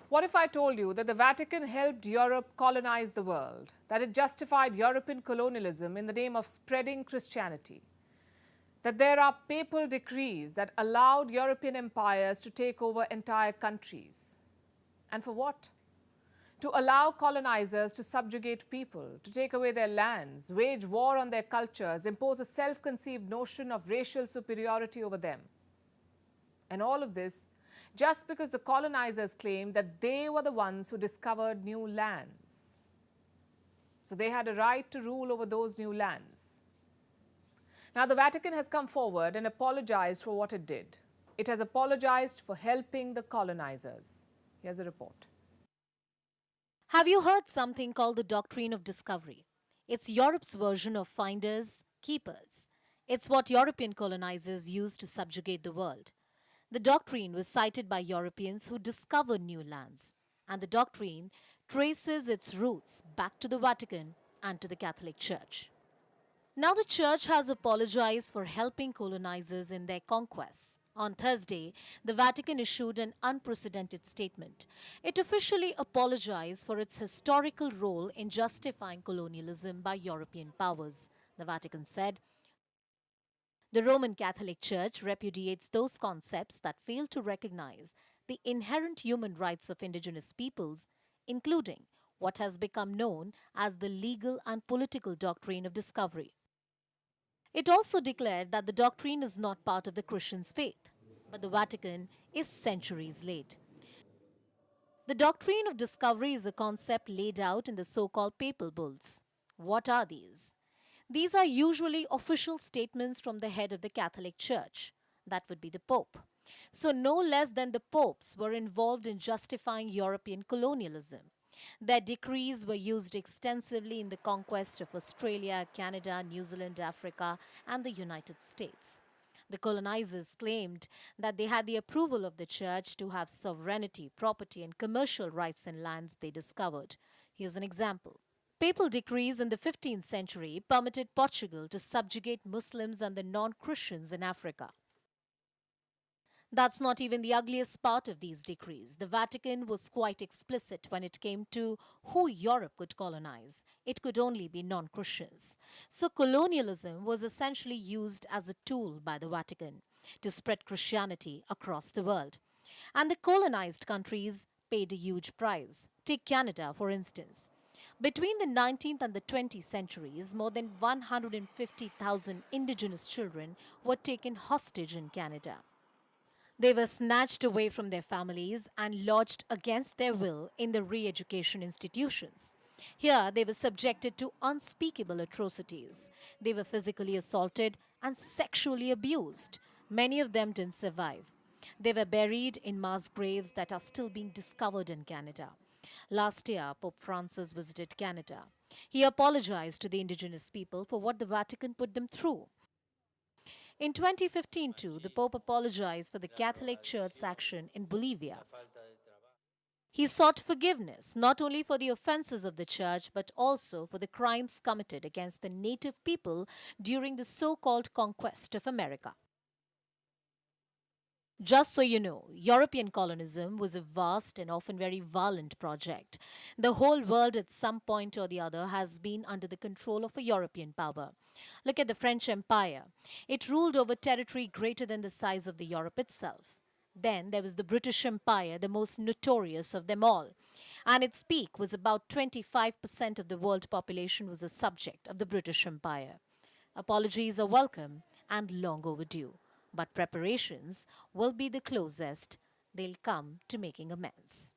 What if I told you that the Vatican helped Europe colonize the world, that it justified European colonialism in the name of spreading Christianity, that there are papal decrees that allowed European empires to take over entire countries? And for what? To allow colonizers to subjugate people, to take away their lands, wage war on their cultures, impose a self-conceived notion of racial superiority over them. And all of this just because the colonizers claimed that they were the ones who discovered new lands. So they had a right to rule over those new lands. Now, the Vatican has come forward and apologized for what it did. It has apologized for helping the colonizers. Here's a report. Have you heard something called the doctrine of discovery? It's Europe's version of finders, keepers. It's what European colonizers used to subjugate the world. The doctrine was cited by Europeans who discovered new lands, and the doctrine traces its roots back to the Vatican and to the Catholic Church. Now the Church has apologized for helping colonizers in their conquests. On Thursday, the Vatican issued an unprecedented statement. It officially apologized for its historical role in justifying colonialism by European powers. The Vatican said, "The Roman Catholic Church repudiates those concepts that fail to recognize the inherent human rights of indigenous peoples, including what has become known as the legal and political doctrine of discovery." It also declared that the doctrine is not part of the Christian's faith, but the Vatican is centuries late. The doctrine of discovery is a concept laid out in the so-called papal bulls. What are these? These are usually official statements from the head of the Catholic Church. That would be the Pope. So no less than the popes were involved in justifying European colonialism. Their decrees were used extensively in the conquest of Australia, Canada, New Zealand, Africa, and the United States. The colonizers claimed that they had the approval of the church to have sovereignty, property, and commercial rights in lands they discovered. Here's an example. Papal decrees in the 15th century permitted Portugal to subjugate Muslims and the non-Christians in Africa. That's not even the ugliest part of these decrees. The Vatican was quite explicit when it came to who Europe could colonize. It could only be non-Christians. So colonialism was essentially used as a tool by the Vatican to spread Christianity across the world. And the colonized countries paid a huge price. Take Canada, for instance. Between the 19th and the 20th centuries, more than 150,000 indigenous children were taken hostage in Canada. They were snatched away from their families and lodged against their will in the re-education institutions. Here, they were subjected to unspeakable atrocities. They were physically assaulted and sexually abused. Many of them didn't survive. They were buried in mass graves that are still being discovered in Canada. Last year, Pope Francis visited Canada. He apologized to the indigenous people for what the Vatican put them through. In 2015, too, the Pope apologized for the Catholic Church's action in Bolivia. He sought forgiveness not only for the offenses of the Church but also for the crimes committed against the native people during the so-called conquest of America. Just so you know, European colonism was a vast and often very violent project. The whole world at some point or the other has been under the control of a European power. Look at the French Empire. It ruled over territory greater than the size of the Europe itself. Then there was the British Empire, the most notorious of them all. And its peak was about 25% of the world population was a subject of the British Empire. Apologies are welcome and long overdue. But preparations will be the closest they'll come to making amends.